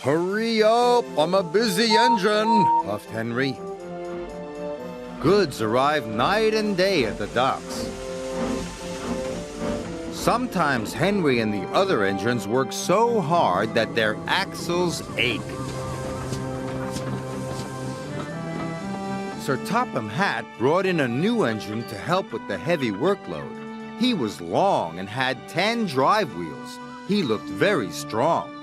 Hurry up, I'm a busy engine, puffed Henry. Goods arrived night and day at the docks. Sometimes Henry and the other engines worked so hard that their axles ached. Sir Topham Hatt brought in a new engine to help with the heavy workload. He was long and had 10 drive wheels. He looked very strong.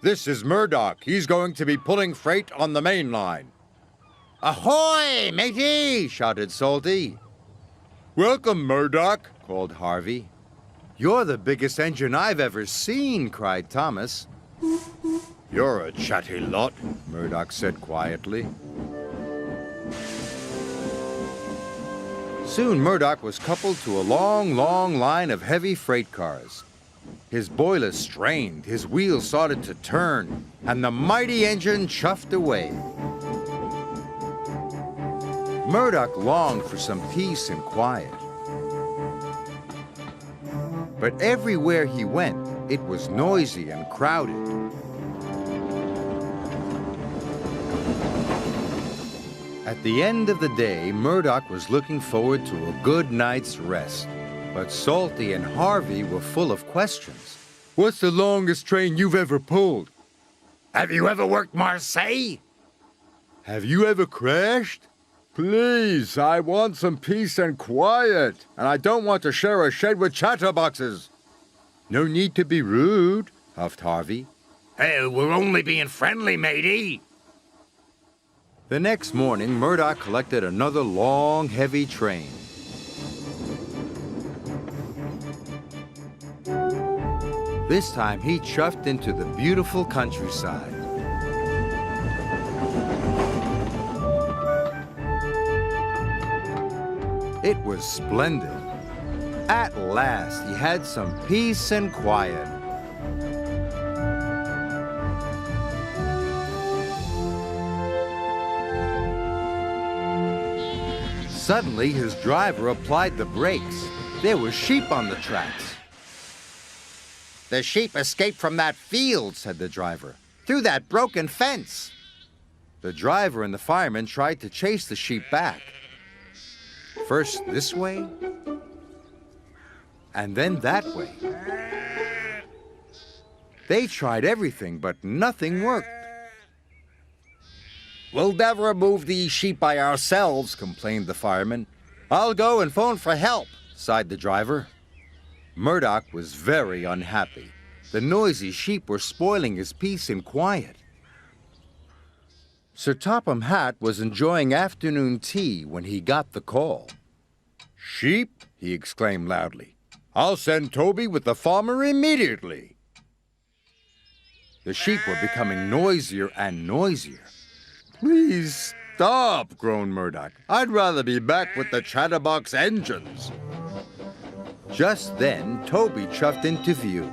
This is Murdoch. He's going to be pulling freight on the main line. Ahoy, matey! Shouted Salty. Welcome, Murdoch, called Harvey. You're the biggest engine I've ever seen, cried Thomas. You're a chatty lot, Murdoch said quietly. Soon Murdoch was coupled to a long line of heavy freight cars. His boilers strained, his wheels started to turn, and the mighty engine chuffed away. Murdoch longed for some peace and quiet. But everywhere he went, it was noisy and crowded. At the end of the day, Murdoch was looking forward to a good night's rest. But Salty and Harvey were full of questions. What's the longest train you've ever pulled? Have you ever worked Marseille? Have you ever crashed? Please, I want some peace and quiet, and I don't want to share a shed with chatterboxes. No need to be rude, huffed Harvey. Hey, we're only being friendly, matey. The next morning, Murdoch collected another long, heavy train. This time, he chuffed into the beautiful countryside. It was splendid. At last, he had some peace and quiet. Suddenly, his driver applied the brakes. There were sheep on the tracks. The sheep escaped from that field, said the driver, through that broken fence. The driver and the fireman tried to chase the sheep back. First this way, and then that way. They tried everything, but nothing worked. We'll never move these sheep by ourselves, complained the fireman. I'll go and phone for help, sighed the driver. Murdoch was very unhappy. The noisy sheep were spoiling his peace and quiet. Sir Topham Hatt was enjoying afternoon tea when he got the call. Sheep? He exclaimed loudly. I'll send Toby with the farmer immediately. The sheep were becoming noisier and noisier. Please stop, groaned Murdoch. I'd rather be back with the chatterbox engines. Just then, Toby chuffed into view.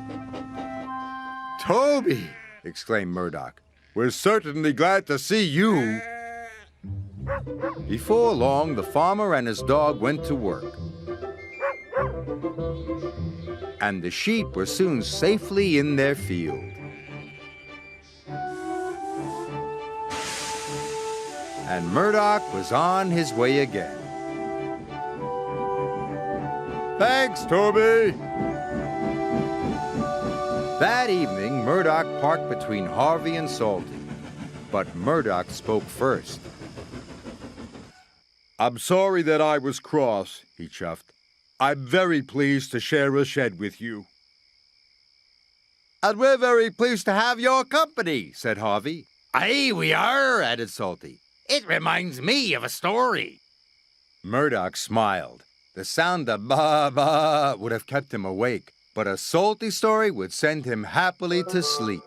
Toby! Exclaimed Murdoch. We're certainly glad to see you. Before long, the farmer and his dog went to work. And the sheep were soon safely in their field. And Murdoch was on his way again. Thanks, Toby! That evening, Murdoch parked between Harvey and Salty. But Murdoch spoke first. I'm sorry that I was cross, he chuffed. I'm very pleased to share a shed with you. And we're very pleased to have your company, said Harvey. Aye, we are, added Salty. It reminds me of a story. Murdoch smiled. The sound of ba-ba would have kept him awake, but a salty story would send him happily to sleep.